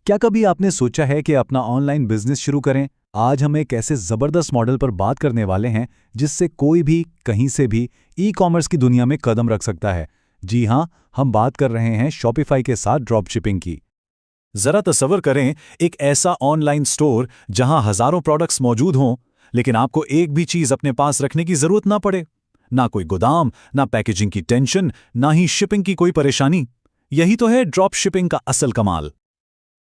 क्या कभी आपने सोचा है कि अपना ऑनलाइन बिजनेस शुरू करें? आज हम एक ऐसे ज़बरदस्त मॉडल पर बात करने वाले हैं जिससे कोई भी कहीं से भी ई-कॉमर्स की दुनिया में कदम रख सकता है। जी हाँ, हम बात कर रहे हैं शॉपिफाई के साथ ड्रॉप शिपिंग की। जरा तसव्वुर करें, एक ऐसा ऑनलाइन स्टोर जहां हजारों प्रोडक्ट्स मौजूद हों, लेकिन आपको एक भी चीज अपने पास रखने की जरूरत ना पड़े। ना कोई गोदाम, ना पैकेजिंग की टेंशन, ना ही शिपिंग की कोई परेशानी। यही तो है ड्रॉप शिपिंग का असल कमाल।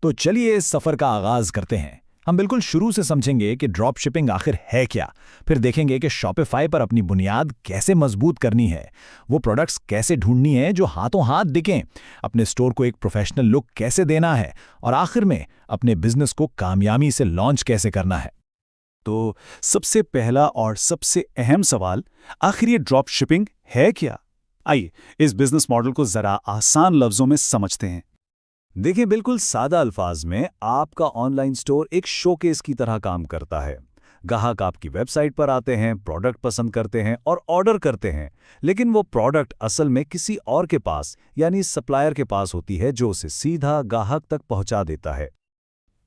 तो चलिए इस सफर का आगाज करते हैं। हम बिल्कुल शुरू से समझेंगे कि ड्रॉप शिपिंग आखिर है क्या। फिर देखेंगे कि शॉपिफाई पर अपनी बुनियाद कैसे मजबूत करनी है, वो प्रोडक्ट्स कैसे ढूंढनी है जो हाथों हाथ दिखें, अपने स्टोर को एक प्रोफेशनल लुक कैसे देना है, और आखिर में अपने बिजनेस को कामयाबी से लॉन्च कैसे करना है। तो सबसे पहला और सबसे अहम सवाल, आखिर ये ड्रॉप शिपिंग है क्या? आइए इस बिजनेस मॉडल को जरा आसान लफ्जों में समझते हैं। देखिए, बिल्कुल सादा अल्फाज में आपका ऑनलाइन स्टोर एक शोकेस की तरह काम करता है। ग्राहक आपकी वेबसाइट पर आते हैं, प्रोडक्ट पसंद करते हैं और ऑर्डर करते हैं, लेकिन वो प्रोडक्ट असल में किसी और के पास यानी सप्लायर के पास होती है जो उसे सीधा ग्राहक तक पहुंचा देता है।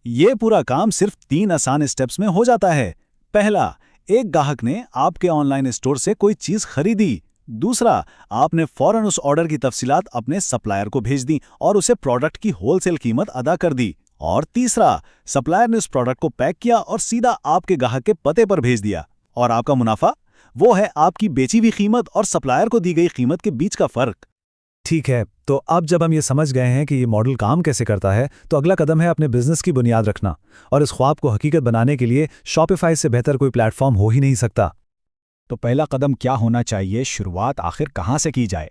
ये पूरा काम सिर्फ 3 आसान स्टेप्स में हो जाता है। पहला, एक ग्राहक ने आपके ऑनलाइन स्टोर से कोई चीज खरीदी। दूसरा, आपने फौरन उस ऑर्डर की तफसीलात अपने सप्लायर को भेज दी और उसे प्रोडक्ट की होलसेल कीमत अदा कर दी। और तीसरा, सप्लायर ने उस प्रोडक्ट को पैक किया और सीधा आपके ग्राहक के पते पर भेज दिया। और आपका मुनाफा, वो है आपकी बेची हुई कीमत और सप्लायर को दी गई कीमत के बीच का फर्क। ठीक है, तो अब जब हम ये समझ गए हैं कि ये मॉडल काम कैसे करता है, तो अगला कदम है अपने बिजनेस की बुनियाद रखना। और इस ख्वाब को हकीकत बनाने के लिए शॉपिफाई से बेहतर कोई प्लेटफॉर्म हो ही नहीं सकता। तो पहला कदम क्या होना चाहिए, शुरुआत आखिर कहाँ से की जाए?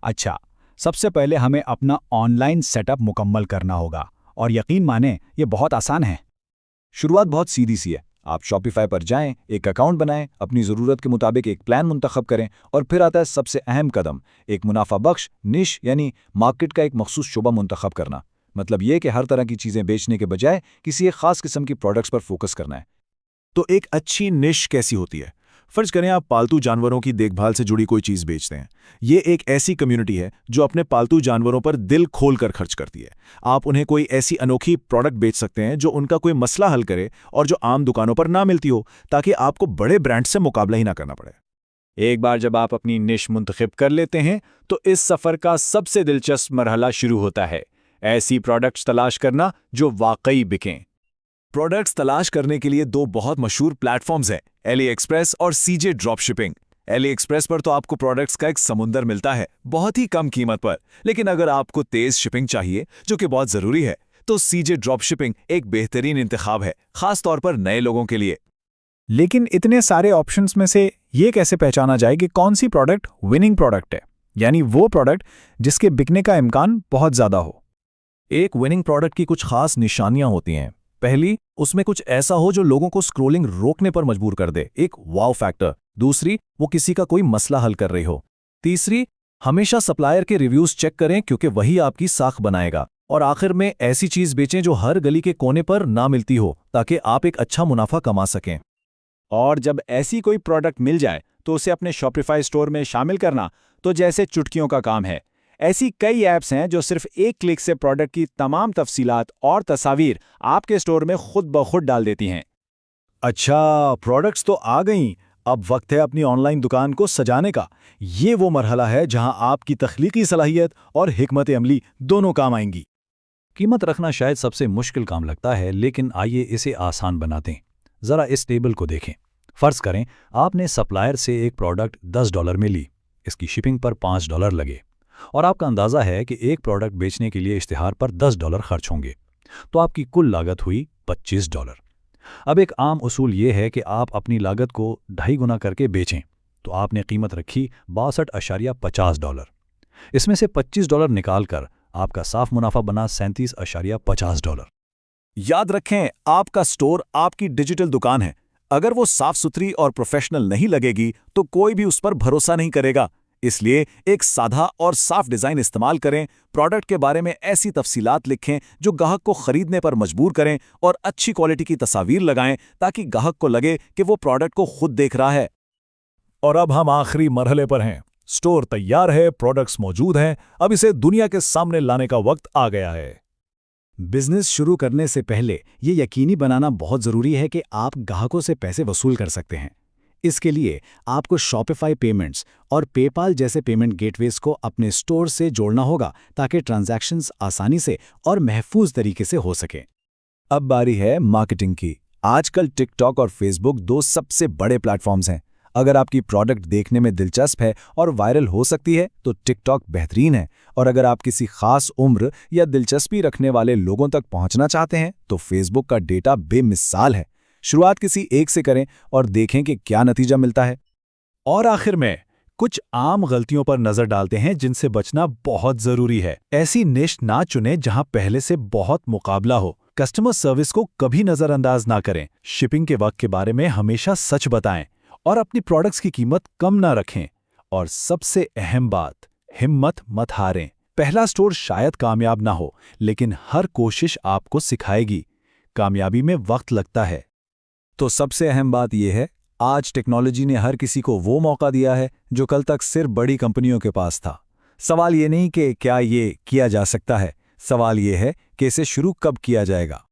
अच्छा, सबसे पहले हमें अपना ऑनलाइन सेटअप मुकम्मल करना होगा, और यकीन माने ये बहुत आसान है। शुरुआत बहुत सीधी सी है। आप शॉपिफाई पर जाएं, एक अकाउंट बनाएं, अपनी ज़रूरत के मुताबिक एक प्लान मुंतखब करें, और फिर आता है सबसे अहम कदम, एक मुनाफा बख्श निश यानी मार्केट का एक मखसूस शुबा मुंतखब करना। मतलब ये कि हर तरह की चीज़ें बेचने के बजाय किसी एक खास किस्म की प्रोडक्ट्स पर फोकस करना है। तो एक अच्छी निश कैसी होती है? फर्ज करें आप पालतू जानवरों की देखभाल से जुड़ी कोई चीज बेचते हैं। ये एक ऐसी कम्युनिटी है जो अपने पालतू जानवरों पर दिल खोलकर खर्च करती है। आप उन्हें कोई ऐसी अनोखी प्रोडक्ट बेच सकते हैं जो उनका कोई मसला हल करे और जो आम दुकानों पर ना मिलती हो, ताकि आपको बड़े ब्रांड से मुकाबला ही ना करना पड़े। एक बार जब आप अपनी निश मुंतखब कर लेते हैं, तो इस सफ़र का सबसे दिलचस्प मरहला शुरू होता है, ऐसी प्रोडक्ट्स तलाश करना जो वाकई बिकें। प्रोडक्ट्स तलाश करने के लिए 2 बहुत मशहूर प्लेटफॉर्म्स हैं, एली एक्सप्रेस और सीजे ड्रॉप शिपिंग। एली एक्सप्रेस पर तो आपको प्रोडक्ट्स का एक समुंदर मिलता है, बहुत ही कम कीमत पर। लेकिन अगर आपको तेज शिपिंग चाहिए, जो कि बहुत ज़रूरी है, तो सीजे ड्रॉप शिपिंग एक बेहतरीन इंतखाब है, खास तौर पर नए लोगों के लिए। लेकिन इतने सारे ऑप्शंस में से ये कैसे पहचाना जाए कि कौन सी प्रोडक्ट विनिंग प्रोडक्ट है, यानी वो प्रोडक्ट जिसके बिकने का इम्कान बहुत ज़्यादा हो? एक विनिंग प्रोडक्ट की कुछ खास निशानियां होती हैं। पहली, उसमें कुछ ऐसा हो जो लोगों को स्क्रोलिंग रोकने पर मजबूर कर दे, एक वाव फैक्टर। दूसरी, वो किसी का कोई मसला हल कर रही हो। तीसरी, हमेशा सप्लायर के रिव्यूज चेक करें क्योंकि वही आपकी साख बनाएगा। और आखिर में ऐसी चीज बेचें जो हर गली के कोने पर ना मिलती हो, ताकि आप एक अच्छा मुनाफा कमा सकें। और जब ऐसी कोई प्रोडक्ट मिल जाए तो उसे अपने शॉपिफाई स्टोर में शामिल करना तो जैसे चुटकियों का काम है। ऐसी कई ऐप्स हैं जो सिर्फ एक क्लिक से प्रोडक्ट की तमाम तफसीलात और तस्वीर आपके स्टोर में खुद ब खुद डाल देती हैं। अच्छा, प्रोडक्ट्स तो आ गईं, अब वक्त है अपनी ऑनलाइन दुकान को सजाने का। ये वो मरहला है जहां आपकी तख्लीकी सलाहियत और हिकमत अमली दोनों काम आएंगी। कीमत रखना शायद सबसे मुश्किल काम लगता है, लेकिन आइए इसे आसान बनाते हैं। ज़रा इस टेबल को देखें। फ़र्ज़ करें आपने सप्लायर से एक प्रोडक्ट $10 में ली, इसकी शिपिंग पर $5 लगे, और आपका अंदाज़ा है कि एक प्रोडक्ट बेचने के लिए इश्तिहार पर $10 खर्च होंगे, तो आपकी कुल लागत हुई $25। अब एक आम उसूल ये है कि आप अपनी लागत को 2.5 गुना करके बेचें, तो आपने कीमत रखी $62.50। इसमें से $25 निकाल कर आपका साफ मुनाफा बना $37.50। याद रखें, आपका स्टोर आपकी डिजिटल दुकान है। अगर वो साफ सुथरी और प्रोफेशनल नहीं लगेगी तो कोई भी उस पर भरोसा नहीं करेगा। इसलिए एक सादा और साफ डिज़ाइन इस्तेमाल करें, प्रोडक्ट के बारे में ऐसी तफसीलात लिखें जो ग्राहक को खरीदने पर मजबूर करें, और अच्छी क्वालिटी की तस्वीर लगाएं ताकि ग्राहक को लगे कि वो प्रोडक्ट को खुद देख रहा है। और अब हम आखिरी मरहले पर हैं। स्टोर तैयार है, प्रोडक्ट्स मौजूद हैं, अब इसे दुनिया के सामने लाने का वक्त आ गया है। बिजनेस शुरू करने से पहले ये यकीनी बनाना बहुत ज़रूरी है कि आप ग्राहकों से पैसे वसूल कर सकते हैं। इसके लिए आपको शॉपिफाई पेमेंट्स और पेपाल जैसे पेमेंट गेटवेज को अपने स्टोर से जोड़ना होगा ताकि ट्रांजैक्शंस आसानी से और महफूज तरीके से हो सकें। अब बारी है मार्केटिंग की। आजकल टिकटॉक और फेसबुक 2 सबसे बड़े प्लेटफॉर्म्स हैं। अगर आपकी प्रोडक्ट देखने में दिलचस्प है और वायरल हो सकती है तो टिकटॉक बेहतरीन है, और अगर आप किसी खास उम्र या दिलचस्पी रखने वाले लोगों तक पहुंचना चाहते हैं तो फेसबुक का डेटा बेमिसाल है। शुरुआत किसी एक से करें और देखें कि क्या नतीजा मिलता है। और आखिर में कुछ आम गलतियों पर नजर डालते हैं जिनसे बचना बहुत जरूरी है। ऐसी निश ना चुनें जहां पहले से बहुत मुकाबला हो। कस्टमर सर्विस को कभी नजरअंदाज ना करें। शिपिंग के वक्त के बारे में हमेशा सच बताएं और अपनी प्रोडक्ट्स की कीमत कम ना रखें। और सबसे अहम बात, हिम्मत मत हारें। पहला स्टोर शायद कामयाब ना हो, लेकिन हर कोशिश आपको सिखाएगी। कामयाबी में वक्त लगता है। तो सबसे अहम बात यह है, आज टेक्नोलॉजी ने हर किसी को वो मौका दिया है जो कल तक सिर्फ बड़ी कंपनियों के पास था। सवाल ये नहीं कि क्या ये किया जा सकता है, सवाल ये है कि इसे शुरू कब किया जाएगा।